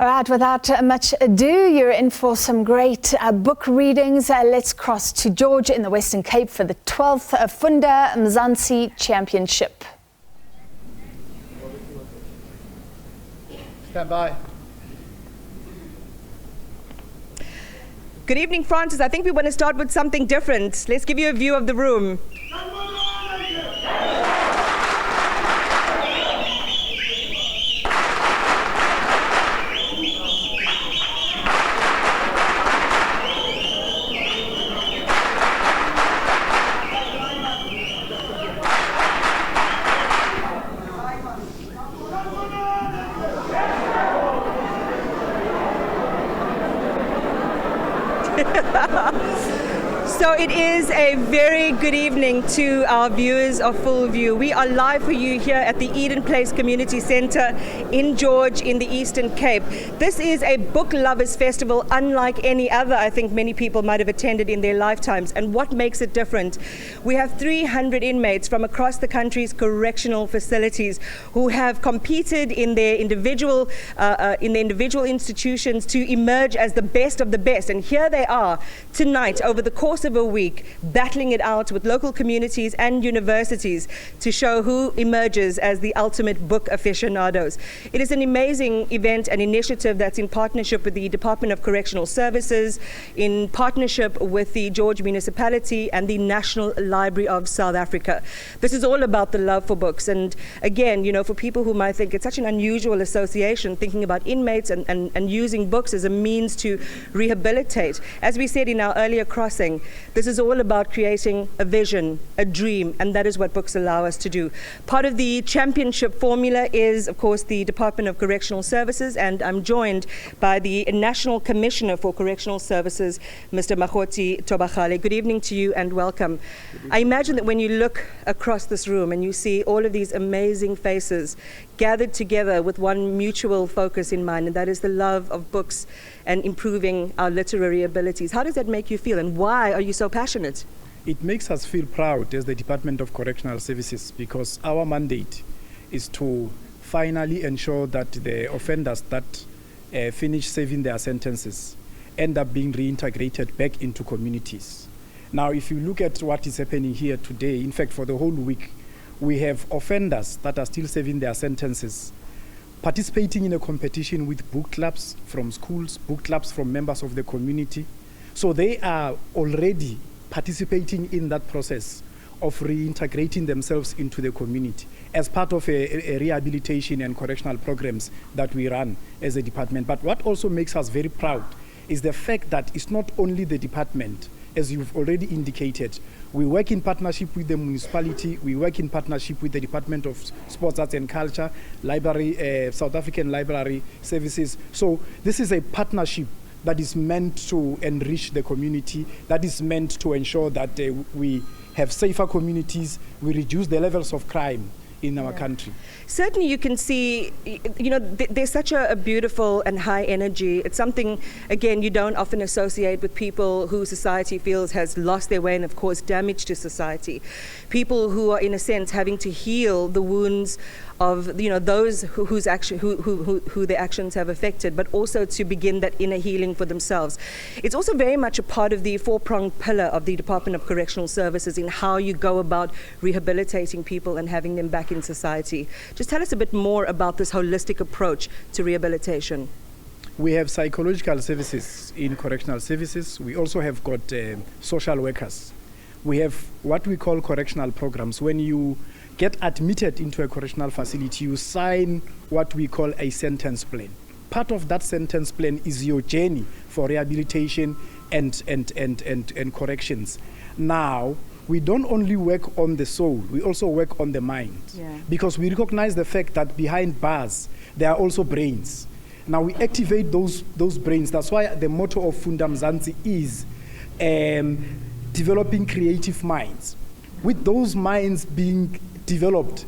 All right, without much ado, you're in for some great book readings. Let's cross to George in the Western Cape for the 12th Funda Mzantsi Championship. Stand by. Good evening, Francis. I think we want to start with something different. Let's give you a view of the room. So it is a very good evening to our viewers of Full View. We are live for you here at the Eden Place Community Centre in George in the Eastern Cape. This is a book lovers festival unlike any other I think many people might have attended in their lifetimes. And what makes it different? We have 300 inmates from across the country's correctional facilities who have competed in their individual institutions to emerge as the best of the best. And here they are tonight over the course of a week, battling it out with local communities and universities to show who emerges as the ultimate book aficionados. It is an amazing event and initiative that's in partnership with the Department of Correctional Services, in partnership with the George Municipality and the National Library of South Africa. This is all about the love for books. And again, you know, for people who might think it's such an unusual association, thinking about inmates and using books as a means to rehabilitate. As we said in our earlier crossing, this is all about creating a vision, a dream, and that is what books allow us to do. Part of the championship formula is, of course, the Department of Correctional Services, and I'm joined by the National Commissioner for Correctional Services, Mr. Makgoti Tobagale. Good evening to you and welcome. I imagine that when you look across this room and you see all of these amazing faces gathered together with one mutual focus in mind, and that is the love of books and improving our literary abilities. How does that make you feel, and why are you so passionate? It makes us feel proud as the Department of Correctional Services because our mandate is to finally ensure that the offenders that finish serving their sentences end up being reintegrated back into communities. Now, if you look at what is happening here today, in fact, for the whole week, we have offenders that are still serving their sentences participating in a competition with book clubs from schools, book clubs from members of the community. So they are already participating in that process of reintegrating themselves into the community as part of a rehabilitation and correctional programs that we run as a department. But what also makes us very proud is the fact that it's not only the department, as you've already indicated. We work in partnership with the municipality, we work in partnership with the Department of Sports, Arts and Culture, Library, South African Library Services. So this is a partnership that is meant to enrich the community, that is meant to ensure that we have safer communities, we reduce the levels of crime in our country. Certainly you can see, you know, there's such a beautiful and high energy. It's something, again, you don't often associate with people who society feels has lost their way and have caused damage to society. People who are, in a sense, having to heal the wounds of, you know, those whose who their actions have affected, but also to begin that inner healing for themselves. It's also very much a part of the four-pronged pillar of the Department of Correctional Services in how you go about rehabilitating people and having them back in society. Just tell us a bit more about this holistic approach to rehabilitation. We have psychological services in correctional services. We also have got social workers. We have what we call correctional programs. When you get admitted into a correctional facility, you sign what we call a sentence plan. Part of that sentence plan is your journey for rehabilitation and corrections. Now, we don't only work on the soul, we also work on the mind. Because we recognize the fact that behind bars, there are also brains. Now, we activate those brains. That's why the motto of Funda Mzantsi is developing creative minds. With those minds being developed,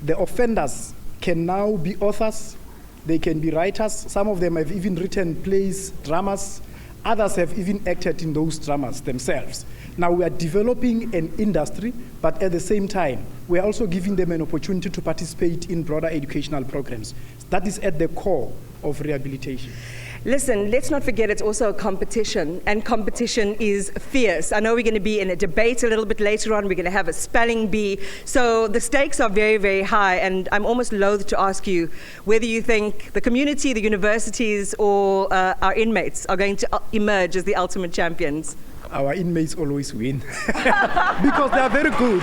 the offenders can now be authors, they can be writers. Some of them have even written plays, dramas. Others have even acted in those dramas themselves. Now we are developing an industry, but at the same time, we are also giving them an opportunity to participate in broader educational programs. That is at the core of rehabilitation. Listen, let's not forget it's also a competition, and competition is fierce. I know we're going to be in a debate a little bit later on. We're going to have a spelling bee. So the stakes are very, very high, and I'm almost loath to ask you whether you think the community, the universities, or our inmates are going to emerge as the ultimate champions. Our inmates always win because they are very good.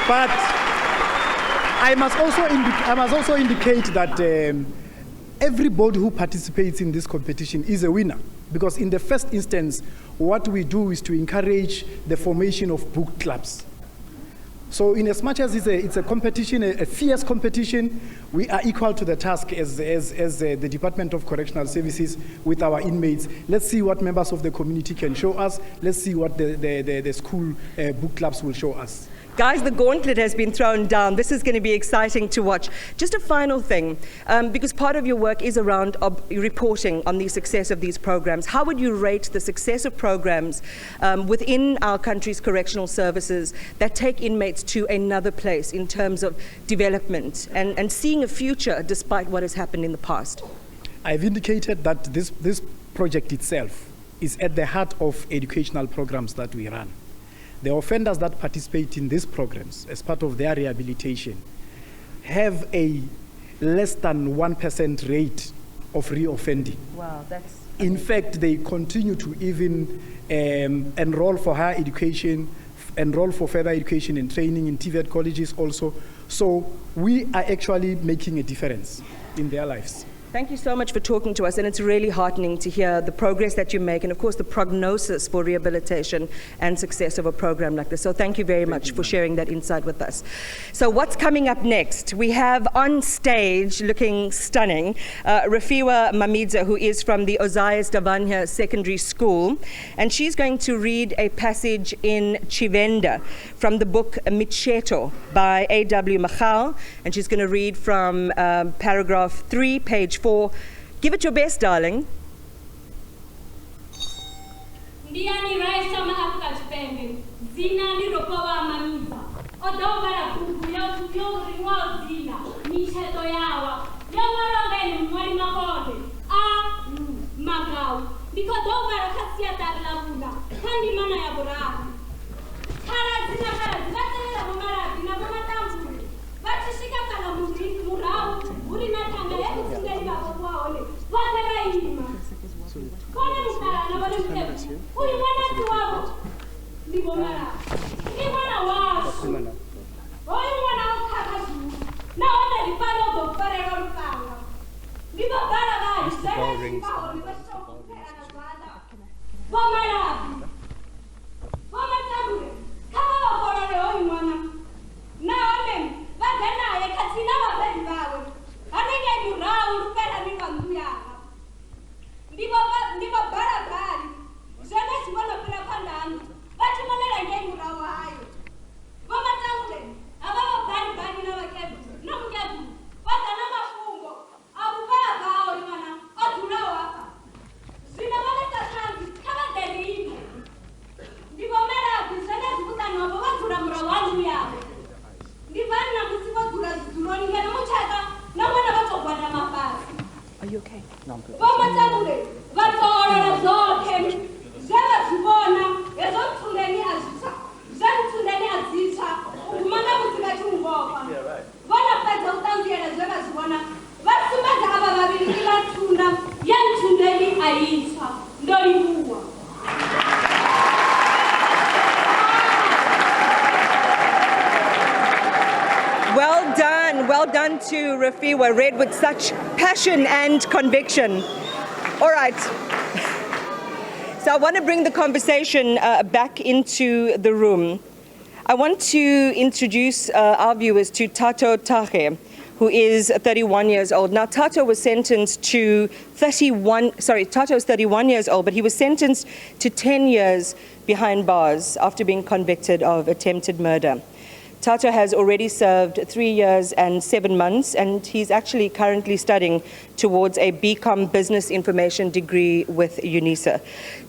But I must also indicate that everybody who participates in this competition is a winner, because in the first instance, what we do is to encourage the formation of book clubs. So in as much as it's a competition, a fierce competition, we are equal to the task as the Department of Correctional Services with our inmates. Let's see what members of the community can show us. Let's see what the school book clubs will show us. Guys, the gauntlet has been thrown down. This is going to be exciting to watch. Just a final thing, because part of your work is around reporting on the success of these programs. How would you rate the success of programs within our country's correctional services that take inmates to another place in terms of development and seeing a future despite what has happened in the past? I've indicated that this project itself is at the heart of educational programs that we run. The offenders that participate in these programs as part of their rehabilitation have a less than 1% rate of reoffending. Wow, that's... In fact, they continue to even enroll for higher education, enroll for further education and training in TVET colleges also. So we are actually making a difference in their lives. Thank you so much for talking to us, and it's really heartening to hear the progress that you make and, of course, the prognosis for rehabilitation and success of a program like this. So thank you very much for sharing that insight with us. So what's coming up next? We have on stage, looking stunning, Rafiwa Mamidza, who is from the Ozias Davanya Secondary School, and she's going to read a passage in Chivenda from the book Micheto by A.W. Machal, and she's going to read from paragraph 3, page 4. Give it your best, darling. Ndiani raisa mahaka spending. Zina ni rokowa mamiza. Odobara kuku ya tuyori wa zina. Micheto yawa. Yawa ni mwari makode. Magau. Nikodobara kasia tarlavuna. Kandi mana ya borari. Hara zina vatela mamara zina mamatambu. Vachishika kala murau. Uri na tanga ya kusindeli babawaone. Vatela ima. Kone mukara na wale mtepu. Uyu mwana tuwabu. Ni bomara. Ni mwana wasu. Uyu mwana ukakasu. Na wale lipano doktore rukanga. Ni babara gai. Zene sipao. Ni basho kupera na zwada. Bomara. Bomatabure. Kama wakorore uyu mwana. Na wale. Vagana ya katina wapeli bawe. Anenge murau rupera ni wanguyana. Ndiba barabari. Zene siwana pila pandani. Vati manera nge murau hayo. Vama tangule. Ababa bari na wakebu. Na mkebu. Vata na mafungo. Abu baba hao imana. Atulao hapa. Zina wale tatanzi. Kama deli ime. Ndiba mera zene zikuta na wapa watura murau wangu yao. Ndibani na musiba kura ziduroni. Ngana mchaka. Na mwana wato kwa na mafasi. Are you okay? No, I'm good. Vamatangule, vatorora zote, zela zibona, ezo tundeni azisa, zela tundeni azisa, umana kutika chungopa. Vana peza utangiela zela zibona, vasumaza haba babili kila tunda, yan tundeni aisa, ndo ihuwa. Well done to Rafiwa, read with such passion and conviction. All right. So I want to bring the conversation back into the room. I want to introduce our viewers to Tato Tahe, who is 31 years old. Now, Tato was sentenced to Tato is 31 years old, but he was sentenced to 10 years behind bars after being convicted of attempted murder. Tato has already served 3 years and 7 months, and he's actually currently studying towards a BCom Business Information degree with UNISA.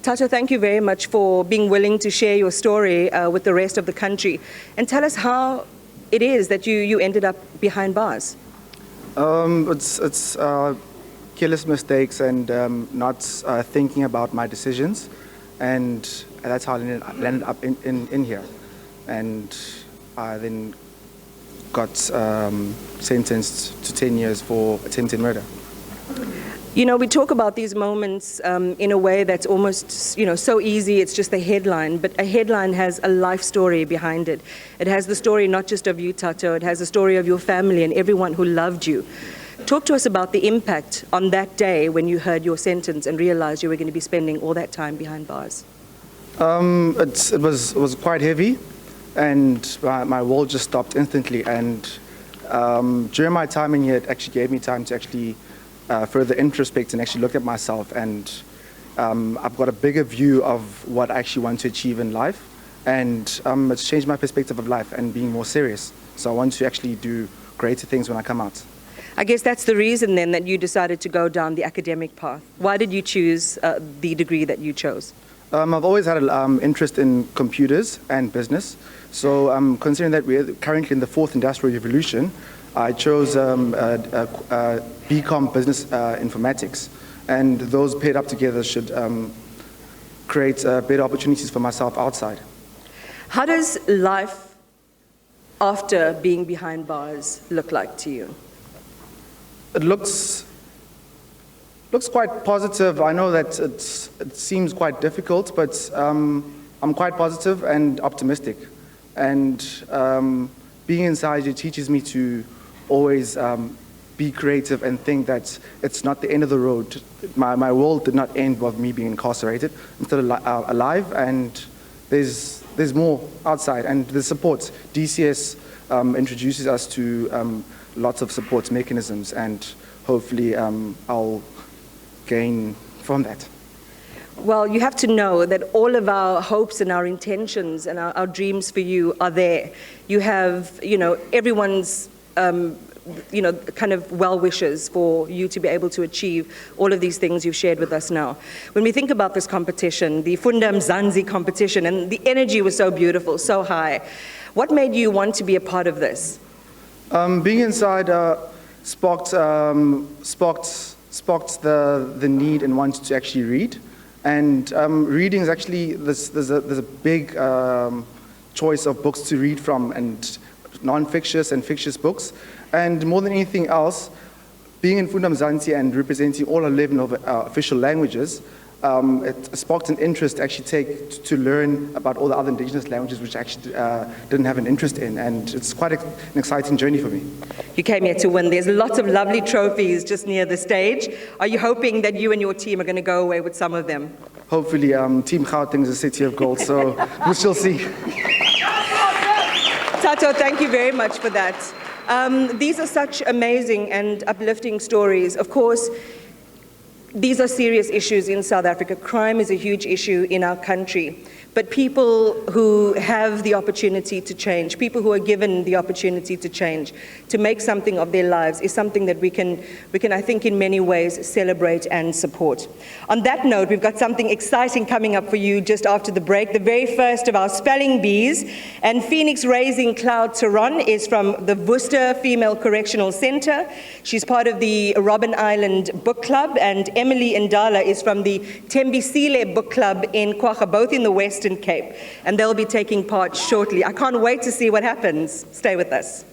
Tato, thank you very much for being willing to share your story with the rest of the country. And tell us how it is that you ended up behind bars. It's careless mistakes and not thinking about my decisions, and that's how I landed up in here. And I then got sentenced to 10 years for attempted murder. You know, we talk about these moments in a way that's almost, so easy, it's just a headline, but a headline has a life story behind it. It has the story not just of you, Tato, it has the story of your family and everyone who loved you. Talk to us about the impact on that day when you heard your sentence and realized you were going to be spending all that time behind bars. It was quite heavy, and my world just stopped instantly. And during my time in here, it actually gave me time to actually further introspect and actually look at myself. And I've got a bigger view of what I actually want to achieve in life. And it's changed my perspective of life and being more serious. So I want to actually do greater things when I come out. I guess that's the reason then that you decided to go down the academic path. Why did you choose the degree that you chose? I've always had an interest in computers and business. So considering that we're currently in the 4th Industrial Revolution, I chose BCom Business Informatics. And those paired up together should create better opportunities for myself outside. How does life after being behind bars look like to you? It looks quite positive. I know that it seems quite difficult, but I'm quite positive and optimistic. And being inside it teaches me to always be creative and think that it's not the end of the road. My world did not end with me being incarcerated. I'm still alive, and there's more outside, and the support. DCS introduces us to lots of support mechanisms, and hopefully I'll gain from that. Well, you have to know that all of our hopes and our intentions and our dreams for you are there. You have, everyone's, kind of well wishes for you to be able to achieve all of these things you've shared with us now. When we think about this competition, the Funda Mzantsi competition, and the energy was so beautiful, so high, what made you want to be a part of this? Being inside sparked the need and want to actually read. And reading is actually, there's a big choice of books to read from, and non-fictitious and fictitious books. And more than anything else, being in Funda Mzantsi and representing all 11 of official languages, it sparked an interest to actually to learn about all the other indigenous languages which I actually didn't have an interest in, and it's quite an exciting journey for me. You came here to win. There's lots of lovely trophies just near the stage. Are you hoping that you and your team are going to go away with some of them? Hopefully. Team Gauteng is a city of gold, so we shall see. Tato, thank you very much for that. These are such amazing and uplifting stories. Of course, these are serious issues in South Africa. Crime is a huge issue in our country. But people who have the opportunity to change, people who are given the opportunity to change, to make something of their lives, is something that we can, I think, in many ways celebrate and support. On that note, we've got something exciting coming up for you just after the break. The very first of our spelling bees. And Phoenix Raising Cloud Tehran is from the Worcester Female Correctional Center. She's part of the Robben Island Book Club. And Emily Ndala is from the Tembisile Book Club in Kwagga, both in the Western Cape, and they'll be taking part shortly. I can't wait to see what happens. Stay with us.